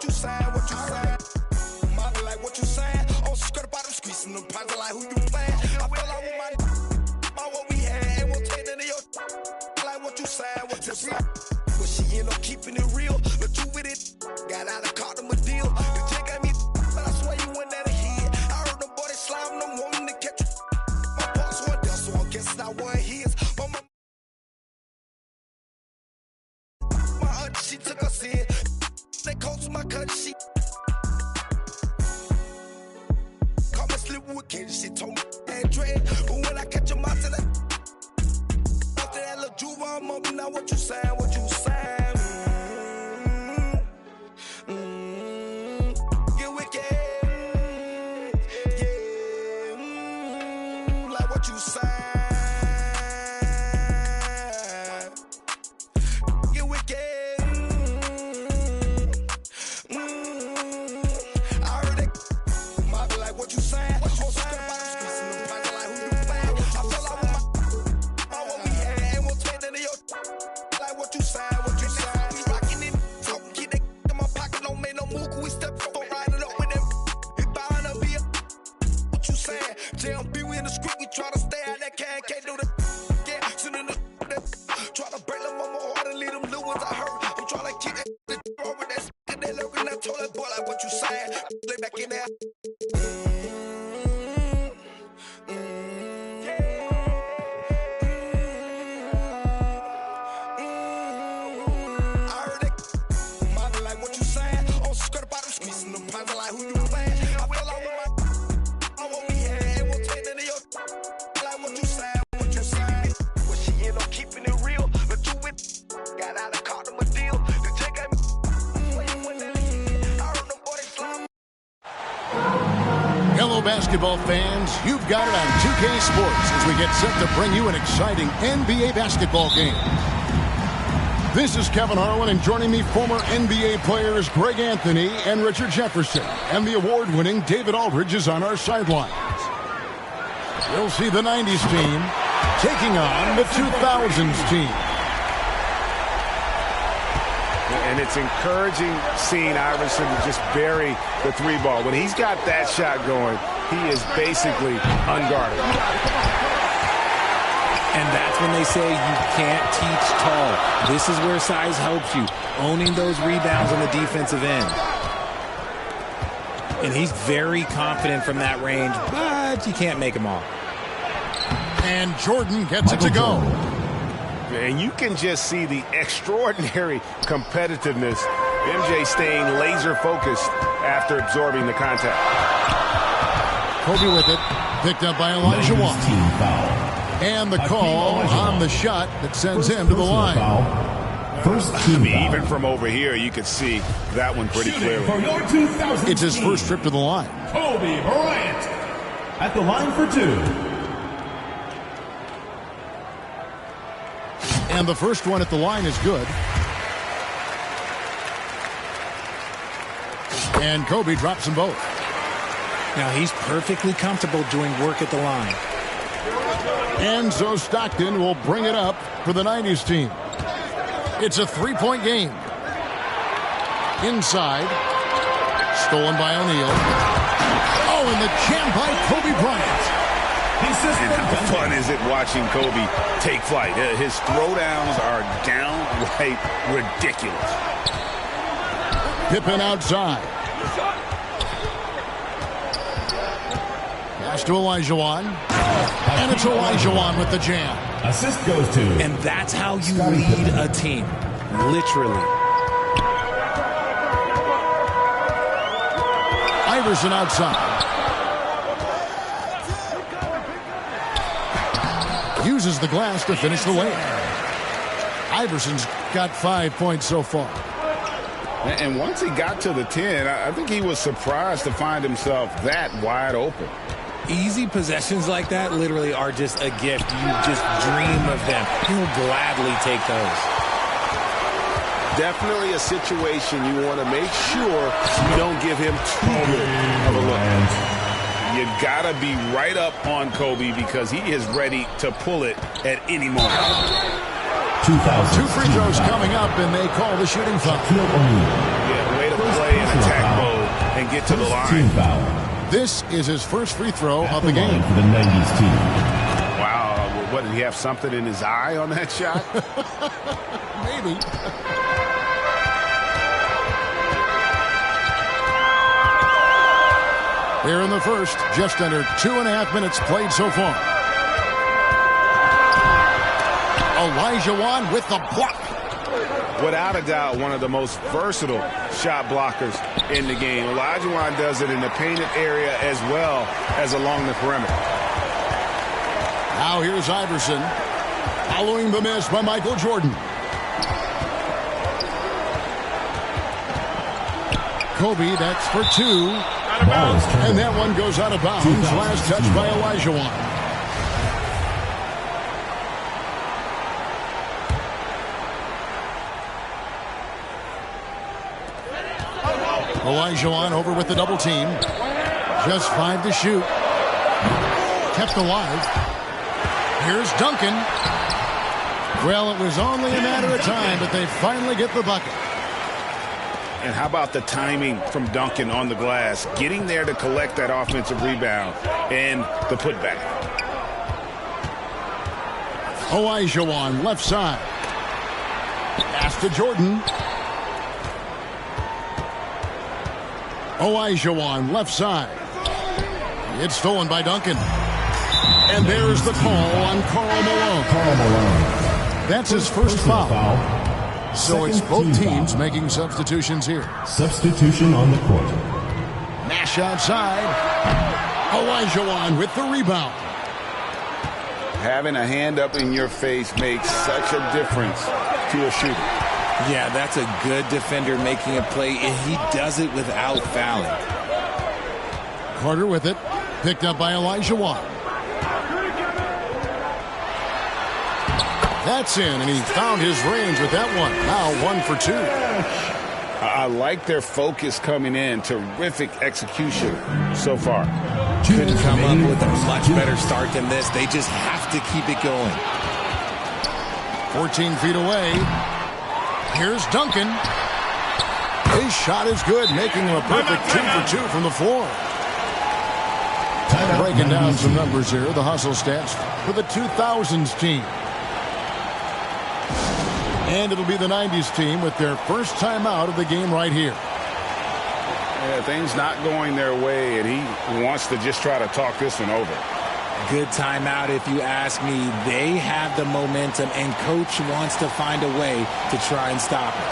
what you saying, what you saying? Mommy like what you saying? Oh, skirt about them squeezing them pounds like who you playing? I feel like with my what we had, ain't won't take none of your like what you saying, what you saying? But she end up keeping it real, but you with it. Got out of caught them a deal. The chick got me, but I swear you went at a head. I heard the boy they slime, no wanting to catch you. My boss one down, so I guess I won his. My aunt, she took us in. They called to my cut, she called me Slipwood Kid. She told me that dread. But when I catch him after that little Juva, I'm up now. What you saying? What you saying? Get wicked. Yeah. Like what you saying? Get wicked. I heard it. Mommy like what you saying? What you saying? Like who you playing? I feel like with my what we had, ain't won't take none of your like what you saying? What you saying? We rockin' it, talkin', keep that in my pocket, don't make no move. We step up, riding up with them. We buying a beer. What you saying? JMB, we in the street, we try to stay out that can't do the yeah, sitting in the try to break them on my heart and leave them little ones I hurt. I'm trying to keep that over that and they lurking that toilet boy like what you saying? Lay back in there. I heard it. Mommy like what you saying? Oh, skirt about them squeezing them pounds like who you playing? I feel like with my what we had, ain't won't take none of your like what you saying, what you saying? But she end up keeping it real, but you with got out of caught them a deal. The chick got me. I heard them boy they slime. Hello, basketball fans. You've got it on 2K Sports as we get set to bring you an exciting NBA basketball game. This is Kevin Harlan, and joining me, former NBA players Greg Anthony and Richard Jefferson. And the award-winning David Aldridge is on our sidelines. We'll see the 90s team taking on the 2000s team. And it's encouraging seeing Iverson just bury the three ball. When he's got that shot going, he is basically unguarded. And that's when they say you can't teach tall. This is where size helps you, owning those rebounds on the defensive end. And he's very confident from that range, but you can't make them all. And Jordan gets it to go. And you can just see the extraordinary competitiveness. MJ staying laser focused after absorbing the contact. Kobe with it, picked up by Elijah Wan. And the call on the shot that sends him to the line. Even from over here, you could see that one pretty clearly. It's his first trip to the line. Kobe Bryant at the line for two. And the first one at the line is good. And Kobe drops them both. Now he's perfectly comfortable doing work at the line. And so Stockton will bring it up for the 90s team. It's a three-point game. Inside. Stolen by O'Neal. Oh, and the jam by Kobe Bryant. And how fun is it watching Kobe take flight? His throwdowns are downright ridiculous. Pippen outside. Pass to Elijah Wan. And it's Elijah Wan with the jam. Assist goes to. And that's how you lead a team. Literally. Iverson outside. Uses the glass to finish the layup. Iverson's got 5 points so far. And once he got to the 10, I think he was surprised to find himself that wide open. Easy possessions like that literally are just a gift. You just dream of them. He'll gladly take those. Definitely a situation you want to make sure you don't give him too good of a look. You gotta be right up on Kobe because he is ready to pull it at any moment. 2000. Two free throws coming up, and they call the shooting foul. Yeah, way to play in a get to the Team line. foul. This is his first free throw At of the game. line for the 90s team. Wow, what, did he have something in his eye on that shot? Maybe. Here in the first, just under 2.5 minutes played so far. Olajuwon with the block. Without a doubt, one of the most versatile shot blockers in the game. Olajuwon does it in the painted area as well as along the perimeter. Now here's Iverson, following the miss by Michael Jordan. Kobe, that's for two. And that one goes out of bounds. Last touch by Olajuwon. Olajuwon over with the double team. Just 5 to shoot. Kept alive. Here's Duncan. Well, it was only a matter of time, but they finally get the bucket. And how about the timing from Duncan on the glass, getting there to collect that offensive rebound and the putback. Olajuwon left side. Pass to Jordan. Olajuwon left side. It's stolen by Duncan. And there's the call on Karl Malone. That's his first foul. So it's both teams making substitutions here. Substitution on the court. Nash outside. Olajuwon with the rebound. Having a hand up in your face makes such a difference to a shooter. Yeah, that's a good defender making a play, and he does it without fouling. Carter with it. Picked up by Olajuwon. That's in, and he found his range with that one. Now 1 for 2. I like their focus coming in. Terrific execution so far. Couldn't come up with a much better start than this. They just have to keep it going. 14 feet away. Here's Duncan. His shot is good, making him a perfect 2 for 2 from the floor. Breaking down some numbers here. The hustle stats for the 2000s team. And it'll be the 90s team with their first time out of the game right here. Yeah, things not going their way, and he wants to just try to talk this one over. Good timeout if you ask me. They have the momentum, and coach wants to find a way to try and stop it.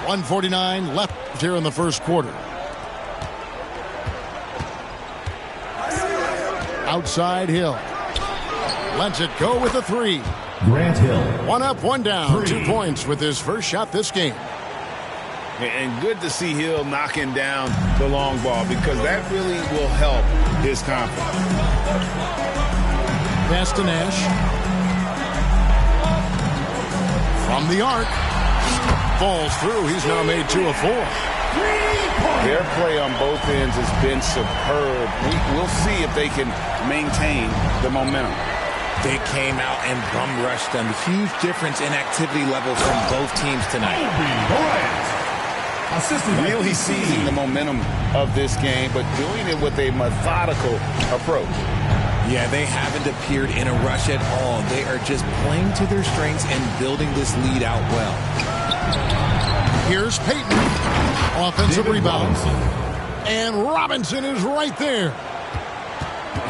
.149 left here in the first quarter. Outside Hill. Lets it go with a 3. Grant Hill. 1 up, 1 down. 2 points with his first shot this game. And good to see Hill knocking down the long ball, because that really will help his confidence. Pass to Nash. From the arc. Falls through. He's now made 2 of 4. Their play on both ends has been superb. We'll see if they can maintain the momentum. They came out and bum rushed them. Huge difference in activity level from both teams tonight. Really seizing the momentum of this game, but doing it with a methodical approach. Yeah, they haven't appeared in a rush at all. They are just playing to their strengths and building this lead out well. Here's Payton. Offensive rebound. And Robinson is right there.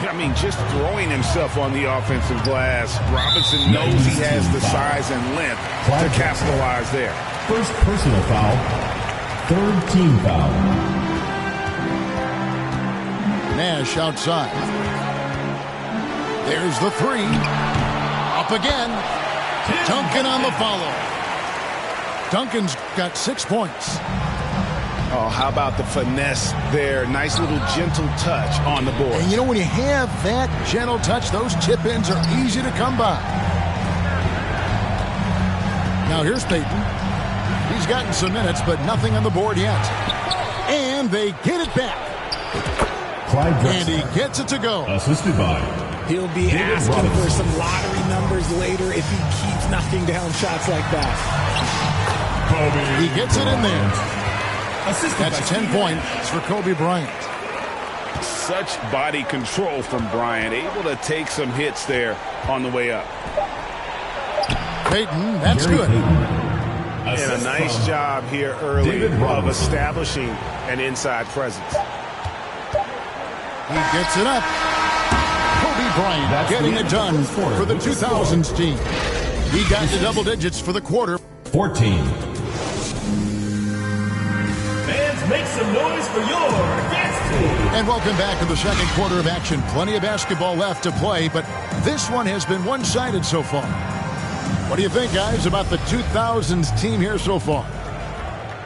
I mean, just throwing himself on the offensive glass. Robinson knows he has the size and length to capitalize there. First personal foul. Third team foul. Nash outside. There's the 3. Up again. Duncan on the follow. Duncan's got 6 points. Oh, how about the finesse there? Nice little gentle touch on the board. And you know, when you have that gentle touch, those tip-ins are easy to come by. Now here's Payton. He's gotten some minutes, but nothing on the board yet. And they get it back. Clyde Drexler. And he gets it to go. Assisted by He'll be asking for some lottery numbers later if he keeps knocking down shots like that. He gets it in there. That's 10 points for Kobe Bryant. Such body control from Bryant, able to take some hits there on the way up. Payton, that's good. And a nice job here early of establishing an inside presence. He gets it up. Kobe Bryant getting it done for the 2000s team. He got to double digits for the quarter. 14. Fans, make some noise for your dance team. And welcome back to the second quarter of action. Plenty of basketball left to play, but this one has been one-sided so far. What do you think, guys, about the 2000s team here so far?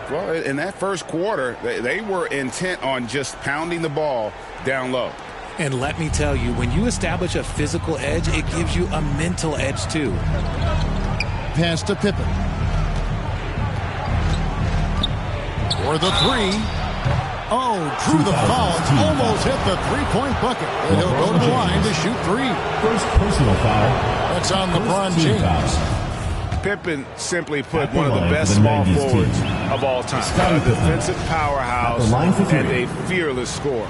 Well, in that first quarter, they were intent on just pounding the ball down low. And let me tell you, when you establish a physical edge, it gives you a mental edge, too. Pass to Pippen. For the three. Oh, drew the foul. Almost hit the three-point bucket. And he'll go to the line to shoot three. First personal foul. That's on LeBron James. Pippen, simply put, one of the best small forwards of all time. A defensive powerhouse and a fearless scorer.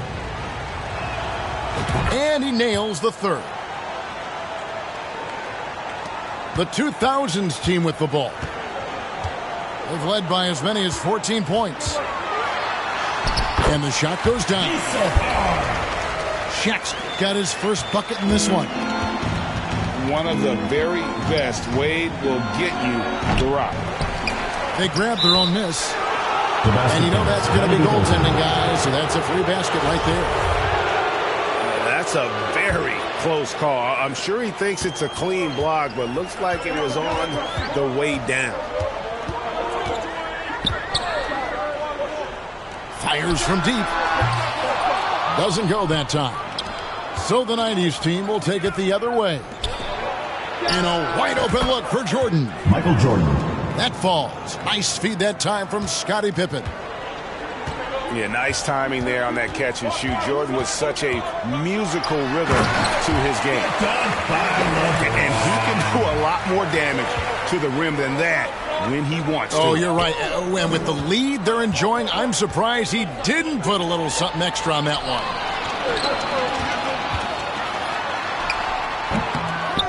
And he nails the third. The 2000s team with the ball. They've led by as many as 14 points. And the shot goes down. Shaq's got his first bucket in this one. One of the very best. Wade will get you the rock. They grab their own miss. And you know that's going to be goaltending, guys. So that's a free basket right there. That's a very close call. I'm sure he thinks it's a clean block, but looks like it was on the way down. Fires from deep. Doesn't go that time. So the 90s team will take it the other way. And a wide open look for Jordan. Michael Jordan. That falls. Nice feed that time from Scottie Pippen. Yeah, nice timing there on that catch and shoot. Jordan with such a musical rhythm to his game. And he can do a lot more damage to the rim than that when he wants to. Oh, you're right. And with the lead they're enjoying, I'm surprised he didn't put a little something extra on that one.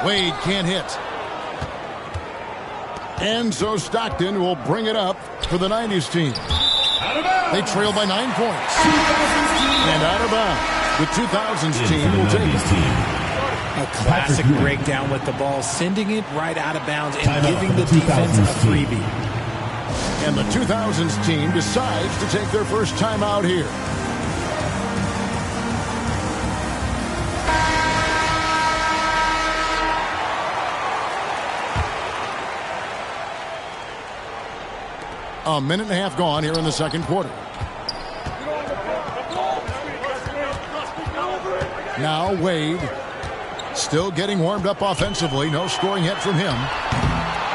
Wade can't hit. And so Stockton will bring it up for the 90s team. They trail by 9 points. And out of bounds. The 2000s team will take it. A classic breakdown with the ball, sending it right out of bounds and giving the defense a freebie. And the 2000s team decides to take their first time out here. A minute and a half gone here in the second quarter. Now Wade still getting warmed up offensively. No scoring yet from him.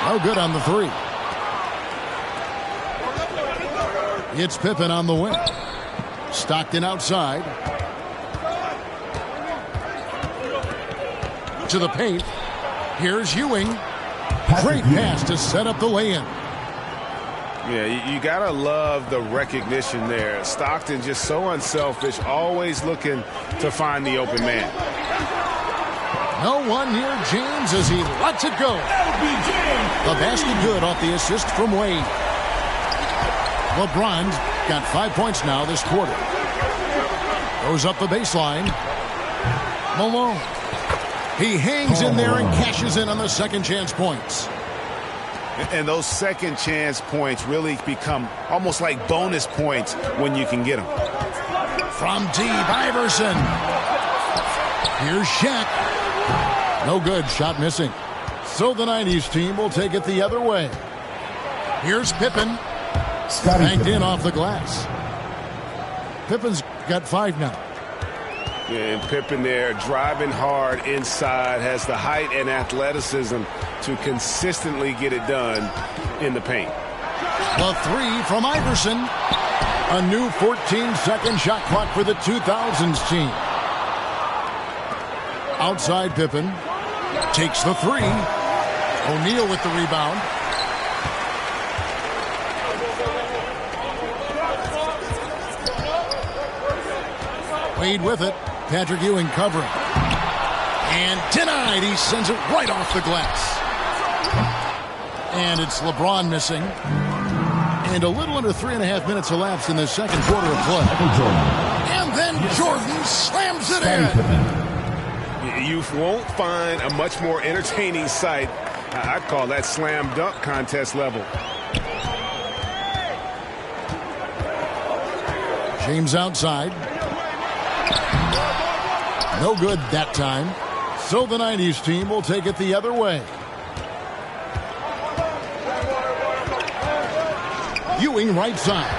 No good on the three. It's Pippen on the wing. Stockton outside. To the paint. Here's Ewing. Great pass to set up the lay-in. Yeah, you got to love the recognition there. Stockton just so unselfish, always looking to find the open man. No one near James as he lets it go. The basket good off the assist from Wade. LeBron's got 5 points now this quarter. Goes up the baseline. Malone. He hangs in there and cashes in on the second chance points. And those second chance points really become almost like bonus points when you can get them. From deep, Iverson. Here's Shaq. No good, shot missing. So the 90s team will take it the other way. Here's Pippen. Banked in off the glass. Pippen's got 5 now. Yeah, and Pippen there driving hard inside, has the height and athleticism to consistently get it done in the paint. The three from Iverson. A new 14-second shot clock for the 2000s team. Outside Pippen. Takes the three. O'Neal with the rebound. Wade with it. Patrick Ewing covering. And denied. He sends it right off the glass. And it's LeBron missing. And a little under 3.5 minutes elapsed in the second quarter of play. And then Jordan slams it in. You won't find a much more entertaining sight. I'd call that slam dunk contest level. James outside. No good that time. So the 90s team will take it the other way. Ewing right side.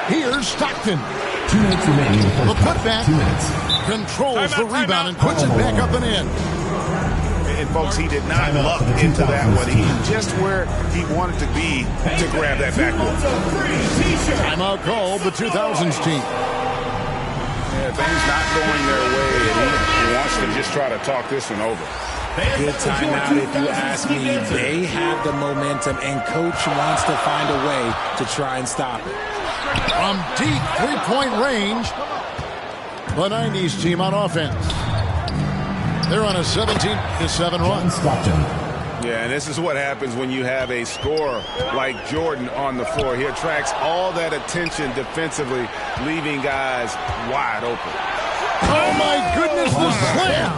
Here's Stockton. 2 minutes remaining. The putback 2 minutes. Controls the rebound and puts it back up and in. And folks, he did not luck into that one. He just where he wanted to be to grab that backboard. Timeout called the 2000s team. Yeah, things not going their way, and he wants to just try to talk this one over. Good timeout if you ask me. They have the momentum, and coach wants to find a way to try and stop it. From deep three-point range, the 90s team on offense. They're on a 17-7 run. Yeah, and this is what happens when you have a scorer like Jordan on the floor. He attracts all that attention defensively, leaving guys wide open. Oh, my goodness, the slam!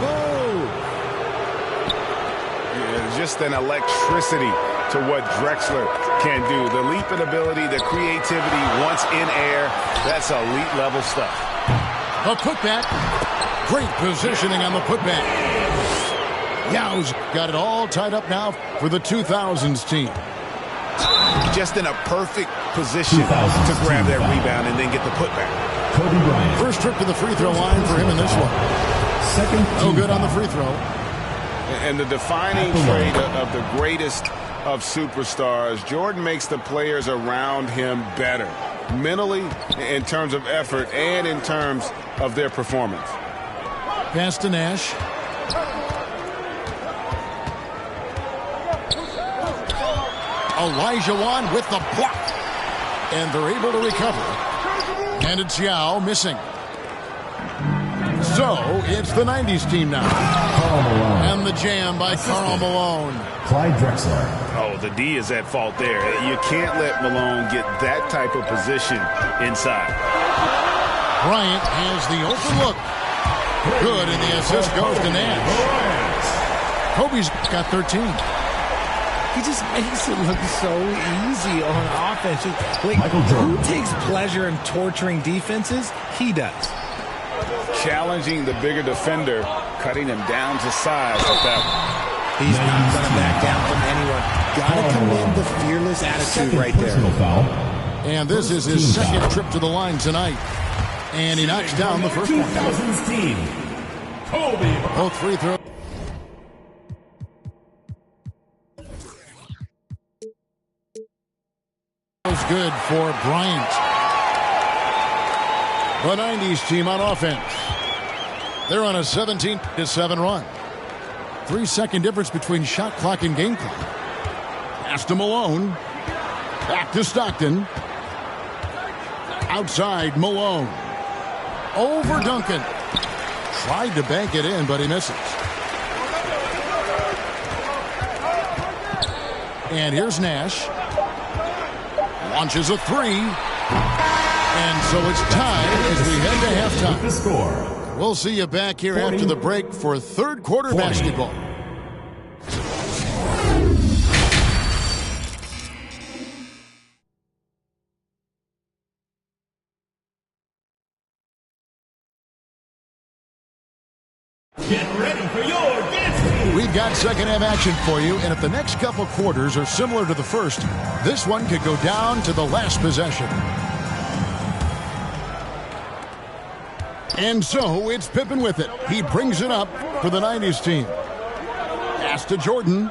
Just an electricity to what Drexler can do. The leaping ability, the creativity once in air, that's elite level stuff. A putback. Great positioning on the putback. Yow's got it all tied up now for the 2000s team. Just in a perfect position to grab that rebound and then get the putback. Kobe Bryant. First trip to the free throw line for him in this one. No good on the free throw. And the defining trait of the greatest of superstars, Jordan makes the players around him better, mentally, in terms of effort, and in terms of their performance. Pass to Nash. Olajuwon with the block. And they're able to recover. And it's Yao missing. So, it's the 90s team now. And the jam by Karl Malone. Clyde Drexler. Oh, the D is at fault there. You can't let Malone get that type of position inside. Bryant has the open look. Good, and the assist goes to Nash. Kobe's got 13. He just makes it look so easy on offense. Like, who takes pleasure in torturing defenses? He does. Challenging the bigger defender, cutting him down to size with that one. He's not going to back down from anyone. Got to commend the fearless attitude right there. And this is his second trip to the line tonight. And he knocks down the first one. 2000s team. Kobe. Both free throws. Good for Bryant. The 90s team on offense. They're on a 17-7 run. 3-second difference between shot clock and game clock. Pass to Malone. Back to Stockton. Outside Malone. Over Duncan. Tried to bank it in, but he misses. And here's Nash. Launches a three. And so it's tied as we head to halftime. The score. We'll see you back here after the break for third quarter basketball. Get ready for your dance team. We've got second half action for you, and if the next couple quarters are similar to the first, this one could go down to the last possession. And so it's Pippen with it. He brings it up for the 90s team. Pass to Jordan.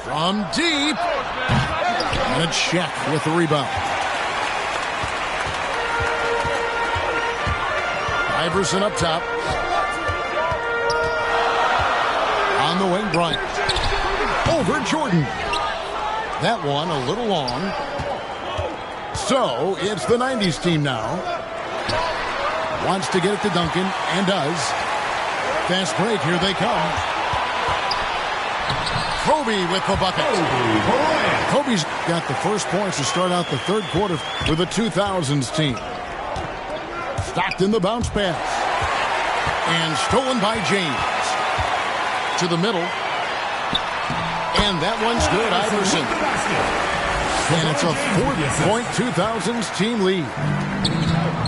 From deep. And it's Shaq with the rebound. Iverson up top. On the wing, Bryant. Over Jordan. That one a little long. So it's the 90s team now. Wants to get it to Duncan, and does. Fast break, here they come. Kobe with the bucket. Kobe's got the first points to start out the third quarter for the 2000s team. Stockton the bounce pass. And stolen by James. To the middle. And that one's good, Iverson. And it's a 4-point 2000s team lead.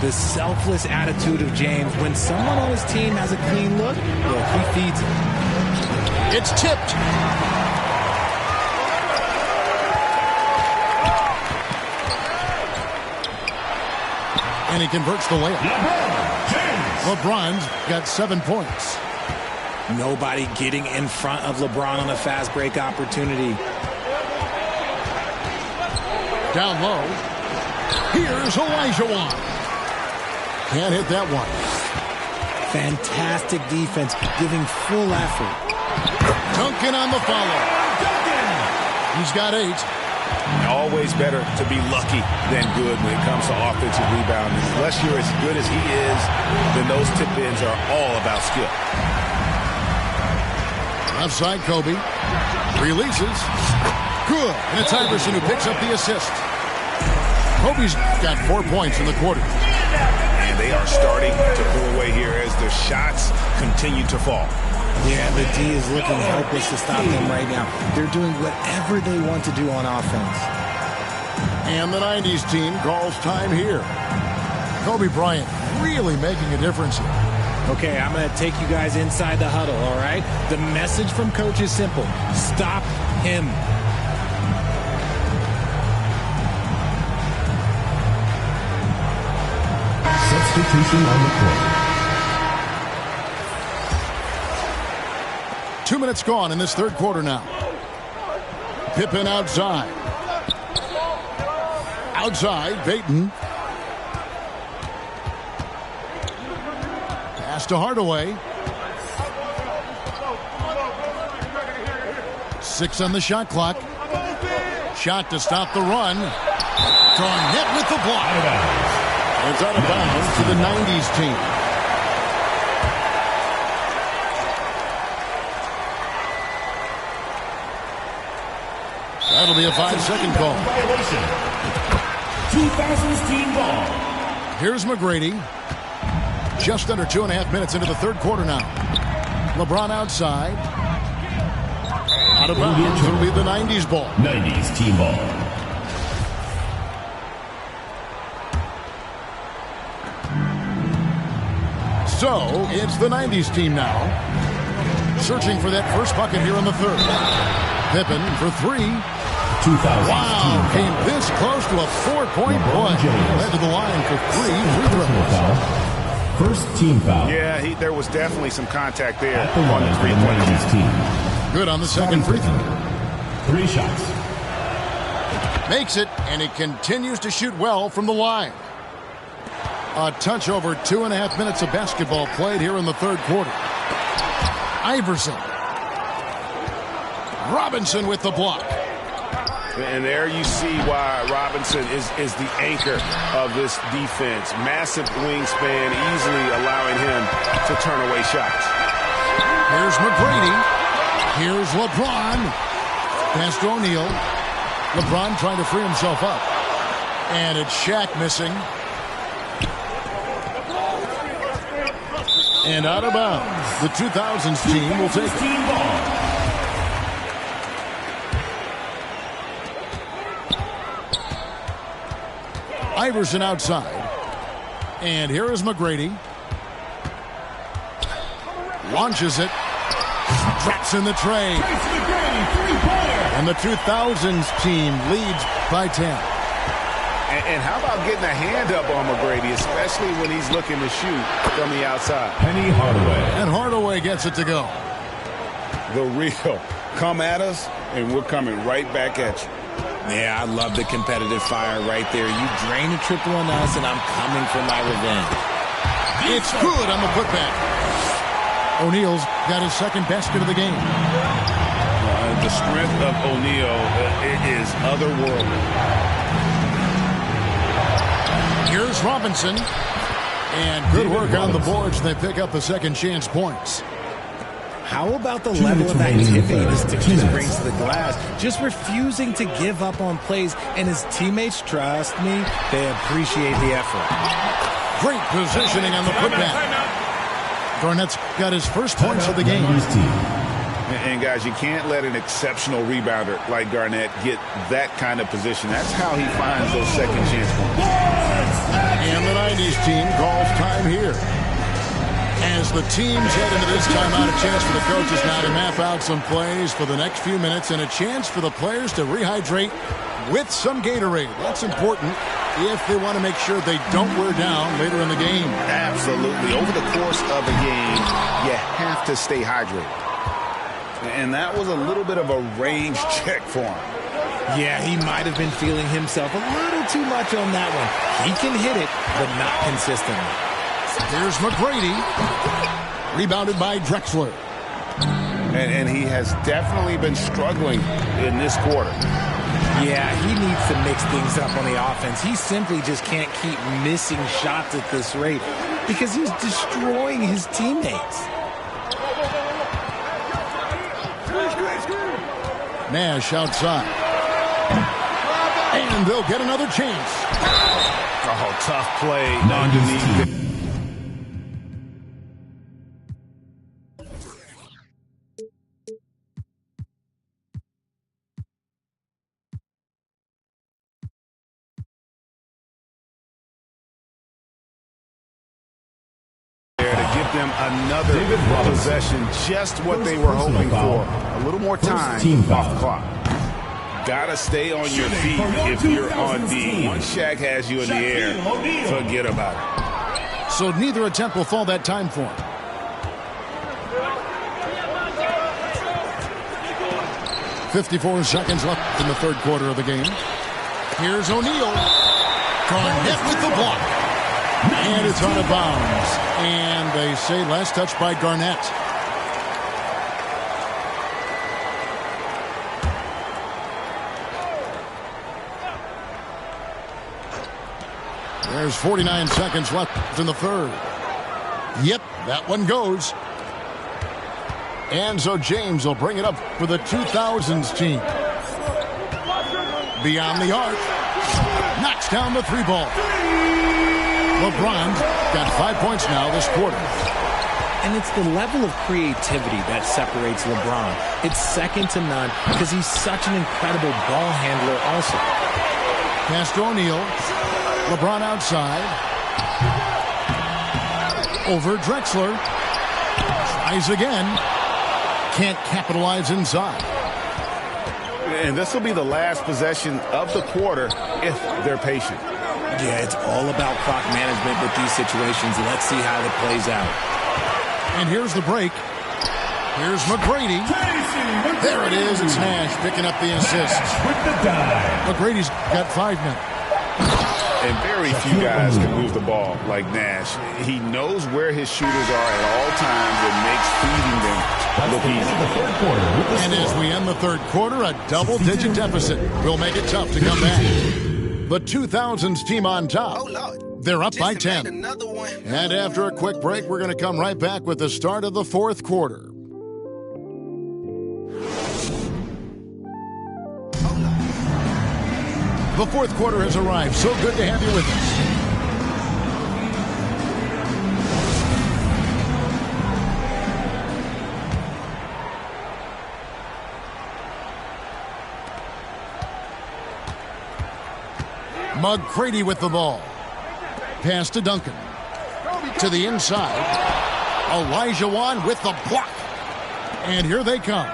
The selfless attitude of James. When someone on his team has a clean look, he feeds it. It's tipped. And he converts the layup. LeBron's got 7 points. Nobody getting in front of LeBron on a fast break opportunity. Down low. Here's Olajuwon. Can't hit that one. Fantastic defense, giving full effort. Duncan on the follow. He's got 8. Always better to be lucky than good when it comes to offensive rebounding. Unless you're as good as he is, then those tip-ins are all about skill. Outside Kobe. Releases. Good. And it's Iverson who picks up the assist. Kobe's got 4 points in the quarter. And they are starting to pull away here as the shots continue to fall. Yeah, the D is looking helpless to stop them right now. They're doing whatever they want to do on offense. And the 90s team calls time here. Kobe Bryant really making a difference here. Okay, I'm going to take you guys inside the huddle, all right? The message from Coach is simple. Stop him. Substitution on the court. 2 minutes gone in this third quarter now. Pippen outside. Outside, Payton. Pass to Hardaway. 6 on the shot clock. Shot to stop the run. Garnett with the block. It's out of bounds to the 90s team. That'll be a 5-second call. 2000s team ball. Here's McGrady. Just under 2.5 minutes into the third quarter now. LeBron outside. Out of bounds. It'll be the 90s ball. 90s team ball. So, it's the 90s team now. Searching for that first bucket here in the third. Pippen for 3. 2000s Wow, came this close to a 4-point play. Led to the line for 3 free throws. First team foul. Yeah, there was definitely some contact there. At the line for the 90s team. Good on the second free throw. 3 shots. Makes it, and he continues to shoot well from the line. A touch over 2.5 minutes of basketball played here in the third quarter. Iverson. Robinson with the block. And there you see why Robinson is the anchor of this defense. Massive wingspan, easily allowing him to turn away shots. Here's McGrady. Here's LeBron. Pass to O'Neal. LeBron trying to free himself up. And it's Shaq missing. And out of bounds. The 2000s team will take it. Team ball. Iverson outside. And here is McGrady. Launches it. Drops in the tray. And the 2000s team leads by 10. And how about getting a hand up on McGrady, especially when he's looking to shoot from the outside. Penny Hardaway. And Hardaway gets it to go. The real. Come at us, and we're coming right back at you. Yeah, I love the competitive fire right there. You drain a triple on us, and I'm coming for my revenge. It's good on the putback. O'Neal's got his second basket of the game. The strength of O'Neal is otherworldly. Here's Robinson. And good work on the boards. They pick up the second chance points. How about the level of activity this team brings to the glass? Just refusing to give up on plays, and his teammates, trust me, they appreciate the effort. Great positioning on the putback. Garnett's got his first points of the game. And guys, you can't let an exceptional rebounder like Garnett get that kind of position. That's how he finds those second chance points. And the 90s team calls time here. As the teams head into this timeout, a chance for the coaches now to map out some plays for the next few minutes and a chance for the players to rehydrate with some Gatorade. That's important if they want to make sure they don't wear down later in the game. Absolutely. Over the course of a game, you have to stay hydrated. And that was a little bit of a range check for him. Yeah, he might have been feeling himself a little too much on that one. He can hit it, but not consistently. Here's McGrady. Rebounded by Drexler. And he has definitely been struggling in this quarter. Yeah, he needs to mix things up on the offense. He simply just can't keep missing shots at this rate because he's destroying his teammates. Nash outside. And they'll get another chance. Oh, tough play underneath. Them another possession, just what they were hoping for. A little more time off the clock. Gotta stay on your feet if you're on D. Once Shaq has you in the air, forget about it. So neither attempt will fall that time for him. .54 seconds left in the third quarter of the game. Here's O'Neal. Garnett with the block. And it's out of bounds. And they say last touch by Garnett. There's 49 seconds left in the third. Yep, that one goes. And so James will bring it up for the 2000s team. Beyond the arc. Knocks down the three ball. LeBron got 5 points now this quarter. And it's the level of creativity that separates LeBron. It's second to none because he's such an incredible ball handler also. Pass to O'Neal. LeBron outside. Over Drexler. Tries again. Can't capitalize inside. And this will be the last possession of the quarter if they're patient. Yeah, it's all about clock management with these situations. Let's see how it plays out. And here's the break. Here's McGrady. There it is. It's Nash picking up the assist. McGrady's got 5 now. And very few guys can move the ball like Nash. He knows where his shooters are at all times and makes feeding them look easy. And as we end the third quarter, a double-digit deficit will make it tough to come back. The 2000s team on top. They're up by 10. And after a quick break, we're going to come right back with the start of the fourth quarter. The fourth quarter has arrived. So good to have you with us. McGrady with the ball. Pass to Duncan. To the inside. Olajuwon with the block. And here they come.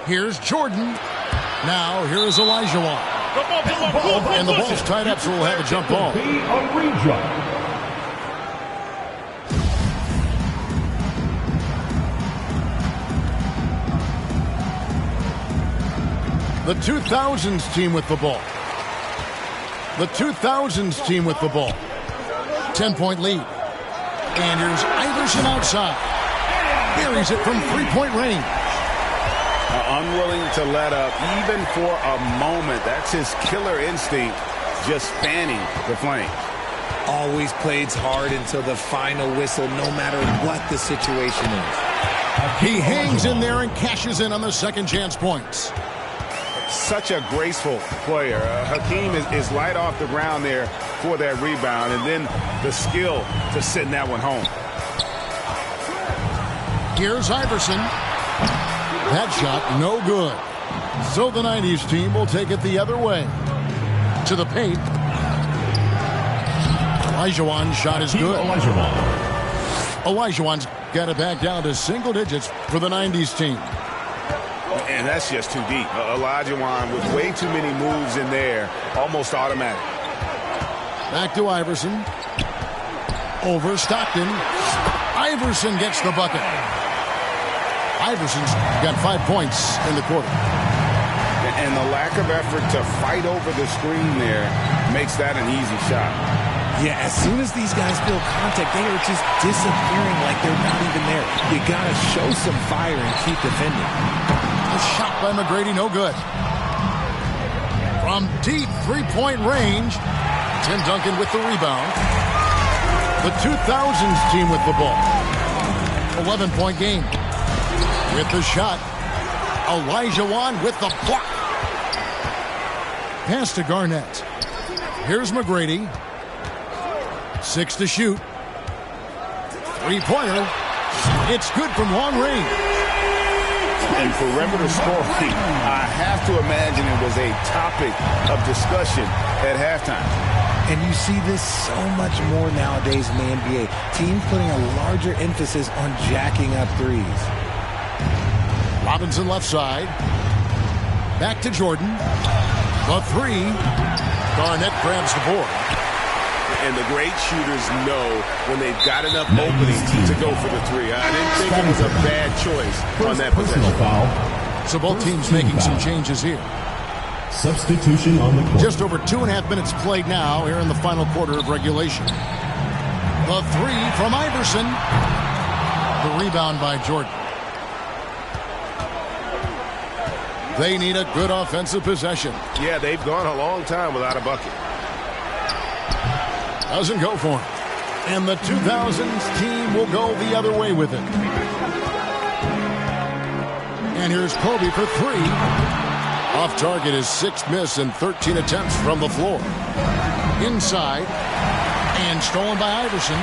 Here's Jordan. Now, here is Olajuwon. And the ball's tied up, so we'll have a jump ball. The 2000s team with the ball. The 2000s team with the ball. 10-point lead. And here's Iverson outside. Buries it from three-point range. Unwilling to let up, even for a moment. That's his killer instinct, just fanning the flame. Always plays hard until the final whistle, no matter what the situation is. He hangs in there and cashes in on the second chance points. Such a graceful player. Hakeem is light off the ground there for that rebound, and then the skill to send that one home. Here's Iverson. That shot, no good. So the 90s team will take it the other way. To the paint. Olajuwon's shot is good. Olajuwon's got it back down to single digits for the 90s team. And that's just too deep. Olajuwon with way too many moves in there, almost automatic. Back to Iverson. Over Stockton. Iverson gets the bucket. Iverson's got 5 points in the quarter. And the lack of effort to fight over the screen there makes that an easy shot. Yeah, as soon as these guys feel contact, they are just disappearing like they're not even there. You got to show some fire and keep defending. A shot by McGrady, no good. From deep three-point range, Tim Duncan with the rebound. The 2000s team with the ball. 11-point game. With the shot, Olajuwon with the block. Pass to Garnett. Here's McGrady. 6 to shoot. Three-pointer. It's good from long range. And perimeter scoring, I have to imagine it was a topic of discussion at halftime. And you see this so much more nowadays in the NBA. Teams putting a larger emphasis on jacking up threes. Robinson left side. Back to Jordan. The three. Garnett grabs the board. And the great shooters know when they've got enough opening to go for the three. I didn't think it was a bad choice on that possession. So both teams making some changes here. Substitution on the court. Just over 2.5 minutes played now here in the final quarter of regulation. The three from Iverson. The rebound by Jordan. They need a good offensive possession. Yeah, they've gone a long time without a bucket. Doesn't go for him. And the 2000s team will go the other way with it. And here's Kobe for three. Off target, his 6th miss and 13 attempts from the floor. Inside. And stolen by Iverson.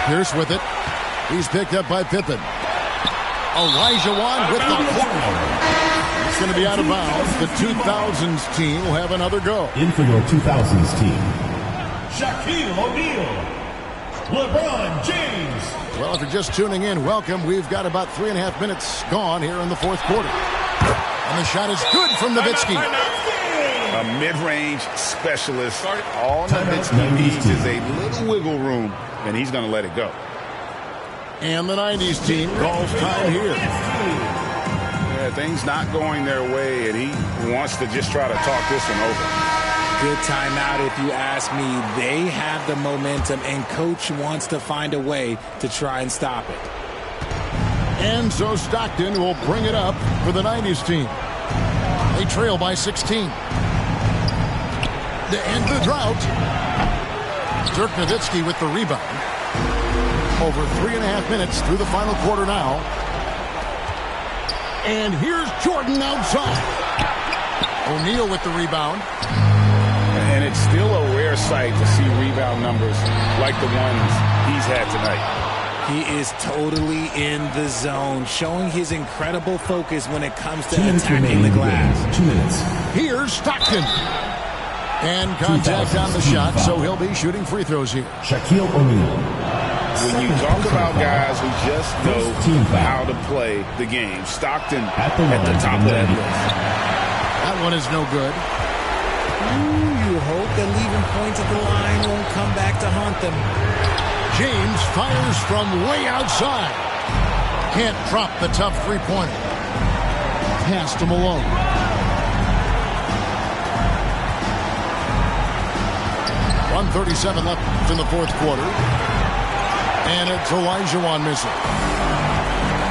Pierce with it. He's picked up by Pippen. Olajuwon with the block. It's going to be out of bounds. The 2000s team will have another go. In for your 2000s team, Shaquille O'Neal, LeBron James. Well, if you're just tuning in, welcome. We've got about 3.5 minutes gone here in the fourth quarter. And the shot is good from Nowitzki. A mid-range specialist. All Nowitzki needs is a little wiggle room, and he's going to let it go. And the 90s team calls time here. Yeah, things not going their way, and he wants to just try to talk this one over. Good timeout if you ask me. They have the momentum, and Coach wants to find a way to try and stop it. And so Stockton will bring it up for the 90s team. They trail by 16. To end the drought, Dirk Nowitzki with the rebound. Over 3.5 minutes through the final quarter now. And here's Jordan outside. O'Neal with the rebound. And it's still a rare sight to see rebound numbers like the ones he's had tonight. He is totally in the zone, showing his incredible focus when it comes to attacking the glass. 2 minutes. Here's Stockton. And contact on the shot, so he'll be shooting free throws here. Shaquille O'Neal. When you talk about guys who just know how to play the game, Stockton at the top of that list. That one is no good. Ooh, you hope that leaving points at the line won't come back to haunt them. James fires from way outside. Can't drop the tough three-pointer. Pass to Malone. 1:37 left in the fourth quarter. And it's Olajuwon missing.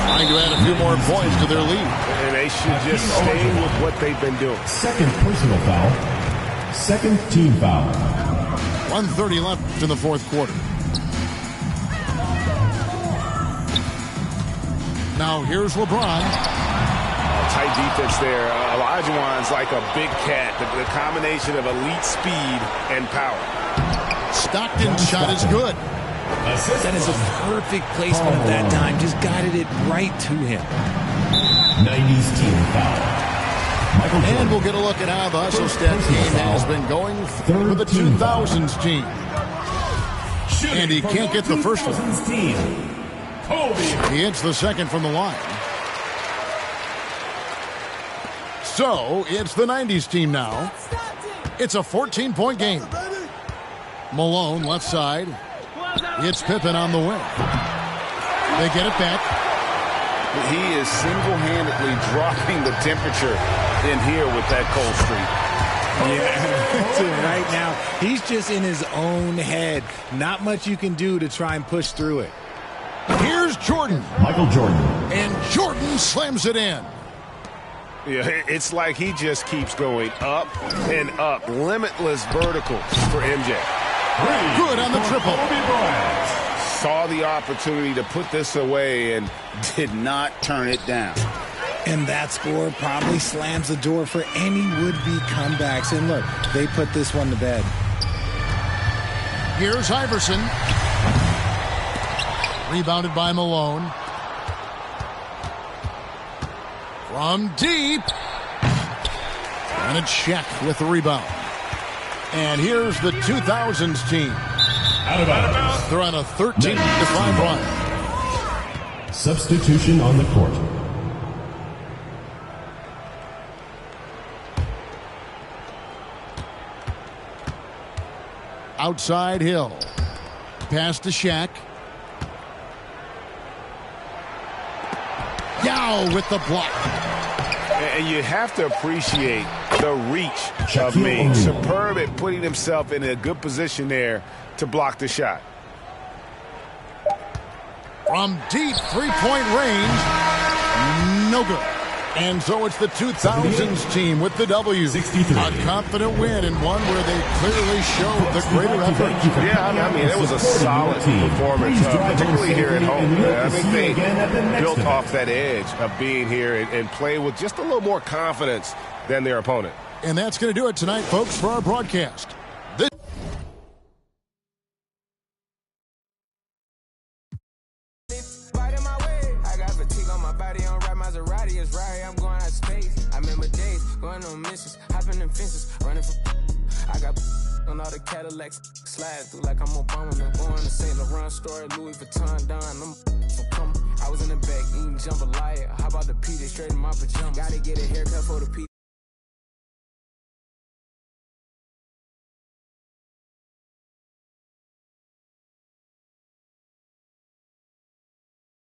Trying to add a few more points to their lead. And they should just stay with what they've been doing. Second personal foul. Second team foul. 1:30 left in the fourth quarter. Now here's LeBron. Tight defense there. Olajuwon's like a big cat. The combination of elite speed and power. Stockton's shot is good. That is a perfect placement at that time. Just guided it right to him. 90s team foul. And we'll get a look at how the Hustle Stat game has been going for the 2000s team. And he can't get the first one. He hits the second from the line. So it's the 90s team now. It's a 14-point game. Malone left side. It's Pippen on the wing. They get it back. He is single-handedly dropping the temperature in here with that cold streak. Yeah, right now, he's just in his own head. Not much you can do to try and push through it. Here's Jordan. Michael Jordan. And Jordan slams it in. Yeah, it's like he just keeps going up and up. Limitless vertical for MJ. Good on the triple. Saw the opportunity to put this away and did not turn it down. And that score probably slams the door for any would-be comebacks. And look, they put this one to bed. Here's Iverson. Rebounded by Malone. From deep. And it's Shaq with the rebound. And here's the 2000s team. Out of bounds. They're on a 13-5 run. Substitution on the court. Outside Hill. Pass to Shaq. Yao with the block. And you have to appreciate the reach of Ming. Superb at putting himself in a good position there to block the shot. From deep three-point range, no good. And so it's the 2000s team with the W. 63. A confident win and one where they clearly showed the greater effort. Yeah, I mean, it was a solid performance, particularly here at home. I think they built off that edge of being here and play with just a little more confidence than their opponent. And that's going to do it tonight, folks, for our broadcast. On all the Cadillacs, slide through like I'm Obama. Going to St. Laurent store, Louis Vuitton, Don. I'm coming. I was in the back eating jambalaya. How about the P? They straight in my pajamas. Gotta get a haircut for the P.